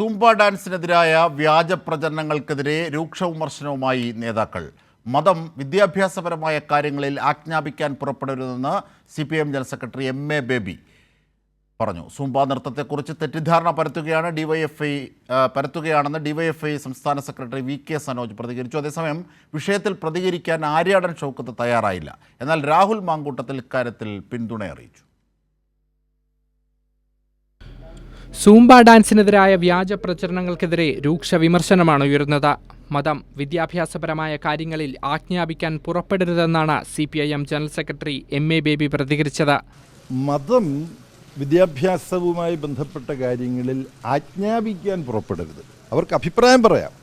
Zumba ഡാൻസിനെതിരായ വ്യാജ പ്രചരണങ്ങൾക്കെതിരെ രൂക്ഷ വിമർശനവുമായി നേതാക്കൾ. മതം വിദ്യാഭ്യാസപരമായ കാര്യങ്ങളിൽ ആജ്ഞാപിക്കാൻ പുറപ്പെടരുതെന്ന് CPM general secretary MA baby പറഞ്ഞു. സൂംബ നൃത്തത്തെക്കുറിച്ച് തെറ്റിദ്ധാരണ പരത്തുകയാണെന്ന് DYFI സംസ്ഥാന സെക്രട്ടറി VK സനോജ് പ്രതികരിച്ചു. അതേസമയം വിഷയത്തിൽ പ്രതികരിക്കാൻ ആര്യാടൻ ഷൗക്കത്ത് തയ്യാറായില്ല. എന്നാൽ രാഹുൽ മാങ്കൂട്ടത്തിൽ ഇക്കാര്യത്തിൽ പിന്തുണ അറിയിച്ചു. സൂംബ ഡാൻസിനെതിരായ വ്യാജ പ്രചരണങ്ങൾക്കെതിരെ രൂക്ഷ വിമർശനമാണ് ഉയർന്നത്. മതം വിദ്യാഭ്യാസപരമായ കാര്യങ്ങളിൽ ആജ്ഞാപിക്കാൻ പുറപ്പെടരുതെന്നാണ് CPIM general secretary MA baby പ്രതികരിച്ചത്. മതം വിദ്യാഭ്യാസവുമായി ബന്ധപ്പെട്ട കാര്യങ്ങളിൽ ആജ്ഞാപിക്കാൻ പുറപ്പെടരുത്. അവർക്ക് അഭിപ്രായം പറയാം,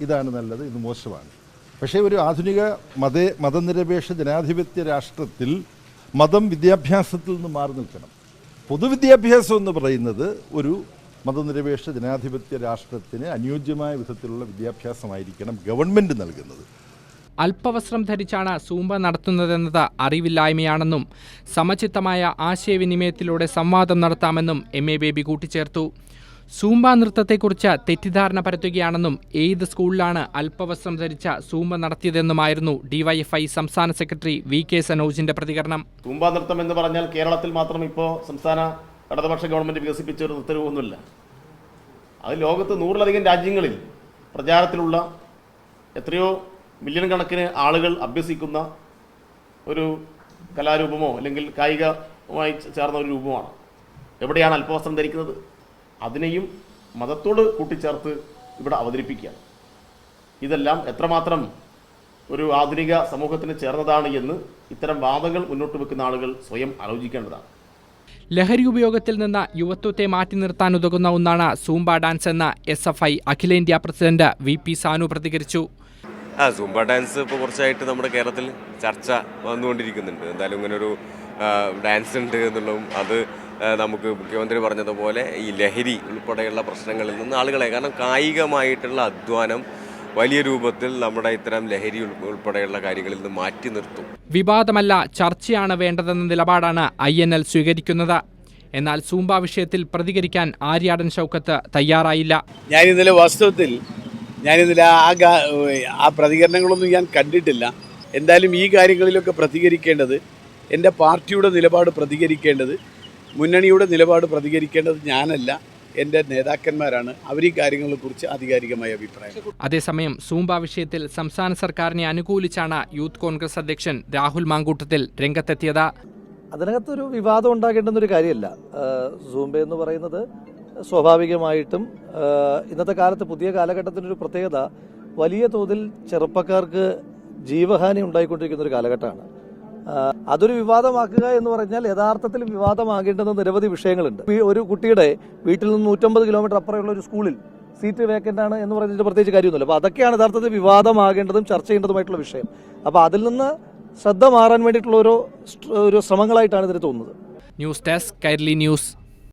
ഇതാണ് നല്ലത്, ഇത് മോശമാണ്. പക്ഷേ ഒരു ആധുനിക മതനിരപേക്ഷ ജനാധിപത്യ രാഷ്ട്രത്തിൽ മതം വിദ്യാഭ്യാസത്തിൽ നിന്ന് മാറി നിൽക്കണം. പൊതുവിദ്യാഭ്യാസം എന്ന് പറയുന്നത് ഒരു മതനിരപേക്ഷ ജനാധിപത്യ രാഷ്ട്രത്തിന് അനുയോജ്യമായ വിധത്തിലുള്ള വിദ്യാഭ്യാസമായിരിക്കണം ഗവൺമെൻറ് നൽകുന്നത്. അല്പവസ്ത്രം ധരിച്ചാണ് സൂംബ നടത്തുന്നതെന്നത് അറിവില്ലായ്മയാണെന്നും സമചിത്തമായ ആശയവിനിമയത്തിലൂടെ സംവാദം നടത്താമെന്നും MA ബേബി കൂട്ടിച്ചേർത്തു. സൂംബ നൃത്തത്തെക്കുറിച്ച് തെറ്റിദ്ധാരണ പരത്തുകയാണെന്നും ഏത് സ്കൂളിലാണ് അല്പവസ്ത്രം ധരിച്ച സൂംബ നടത്തിയതെന്നുമായിരുന്നു DYFI സംസ്ഥാന സെക്രട്ടറി VK സനോജിന്റെ പ്രതികരണം. സൂംബ നൃത്തം എന്ന് പറഞ്ഞാൽ കേരളത്തിൽ മാത്രം ഇപ്പോൾ സംസ്ഥാന ഇടതുപക്ഷ ഗവൺമെൻറ് വികസിപ്പിച്ച ഒരു നൃത്തരൂപമൊന്നുമില്ല. അത് ലോകത്ത് 100-ലധികം രാജ്യങ്ങളിൽ പ്രചാരത്തിലുള്ള എത്രയോ മില്യൺ കണക്കിന് ആളുകൾ അഭ്യസിക്കുന്ന ഒരു കലാരൂപമോ അല്ലെങ്കിൽ കായികമായി ചേർന്ന ഒരു രൂപമാണ്. എവിടെയാണ് അല്പവസ്ത്രം ധരിക്കുന്നത്? അതിനെയും മതത്തോട് കൂട്ടിച്ചേർത്ത് ഇവിടെ അവതരിപ്പിക്കുകയാണ്. ഇതെല്ലാം എത്രമാത്രം ഒരു ആധുനിക സമൂഹത്തിന് ചേർന്നതാണ് എന്ന് ഇത്തരം വാദങ്ങൾ മുന്നോട്ട് വെക്കുന്ന ആളുകൾ സ്വയം ആലോചിക്കേണ്ടതാണ്. ലഹരി ഉപയോഗത്തിൽ നിന്ന് യുവത്വത്തെ മാറ്റി നിർത്താൻ ഉതകുന്ന ഒന്നാണ് സൂംബ ഡാൻസ് എന്ന് SFI അഖിലേന്ത്യാ പ്രസിഡന്റ് VP സാനു പ്രതികരിച്ചു. സൂംബ ഡാൻസ് ഇപ്പോൾ കുറച്ചായിട്ട് നമ്മുടെ കേരളത്തിൽ ചർച്ച വന്നുകൊണ്ടിരിക്കുന്നുണ്ട്. എന്തായാലും ഇങ്ങനൊരു ഡാൻസ് ഉണ്ട് എന്നുള്ളതും അത് നമുക്ക് മുഖ്യമന്ത്രി പറഞ്ഞതുപോലെ ഈ ലഹരി ഉൾപ്പെടെയുള്ള പ്രശ്നങ്ങളിൽ നിന്ന് ആളുകളെ, കാരണം കായികമായിട്ടുള്ള അധ്വാനം വലിയ രൂപത്തിൽ നമ്മുടെ ഇത്തരം ലഹരി ഉൾപ്പെടെയുള്ള കാര്യങ്ങളിൽ നിന്ന് മാറ്റി നിർത്തും. വിവാദമല്ല, ചർച്ചയാണ് വേണ്ടതെന്ന നിലപാടാണ് INL സ്വീകരിക്കുന്നത്. എന്നാൽ സൂംബ വിഷയത്തിൽ പ്രതികരിക്കാൻ ആര്യാടൻ ഷൗക്കത്ത് തയ്യാറായില്ല. ഞാനിന്നലെ ആ പ്രതികരണങ്ങളൊന്നും ഞാൻ കണ്ടിട്ടില്ല. എന്തായാലും ഈ കാര്യങ്ങളിലൊക്കെ പ്രതികരിക്കേണ്ടത് എൻ്റെ പാർട്ടിയുടെ നിലപാട് പ്രതികരിക്കേണ്ടത്, മുന്നണിയുടെ നിലപാട് പ്രതികരിക്കേണ്ടത് ഞാനല്ല, എൻ്റെ നേതാക്കന്മാരാണ്. അവർ ഈ കാര്യങ്ങളെക്കുറിച്ച് ആധികാരികമായ അഭിപ്രായം. അതേസമയം സൂംബ വിഷയത്തിൽ സംസ്ഥാന സർക്കാരിനെ അനുകൂലിച്ചാണ് യൂത്ത് കോൺഗ്രസ് അധ്യക്ഷൻ രാഹുൽ മാങ്കൂട്ടത്തിൽ രംഗത്തെത്തിയത്. അതിനകത്തൊരു വിവാദം ഉണ്ടാകേണ്ടുന്നൊരു കാര്യമല്ല. സൂംബ എന്ന് പറയുന്നത് സ്വാഭാവികമായിട്ടും ഇന്നത്തെ കാലത്ത് പുതിയ കാലഘട്ടത്തിൻ്റെ ഒരു പ്രത്യേകത വലിയ തോതിൽ ചെറുപ്പക്കാർക്ക് ജീവഹാനി ഉണ്ടായിക്കൊണ്ടിരിക്കുന്ന ഒരു കാലഘട്ടമാണ്. അതൊരു വിവാദമാക്കുക എന്ന് പറഞ്ഞാൽ യഥാർത്ഥത്തിൽ വിവാദമാകേണ്ടുന്ന നിരവധി വിഷയങ്ങളുണ്ട്. ഒരു കുട്ടിയുടെ വീട്ടിൽ നിന്ന് 150 കിലോമീറ്റർ അപ്പുറമുള്ള ഒരു സ്കൂളിൽ സീറ്റ് വേക്കൻ്റ് ആണ് എന്ന് പറഞ്ഞിട്ട് പ്രത്യേകിച്ച് കാര്യമൊന്നുമില്ല. അപ്പോൾ അതൊക്കെയാണ് യഥാർത്ഥത്തിൽ വിവാദമാകേണ്ടതും ചർച്ച ചെയ്യേണ്ടതുമായിട്ടുള്ള വിഷയം. അപ്പോൾ അതിൽ നിന്ന് ശ്രദ്ധ മാറാൻ വേണ്ടിയിട്ടുള്ള ഒരു ശ്രമങ്ങളായിട്ടാണ് ഇതിന് തോന്നുന്നത്. News desk Kairali news.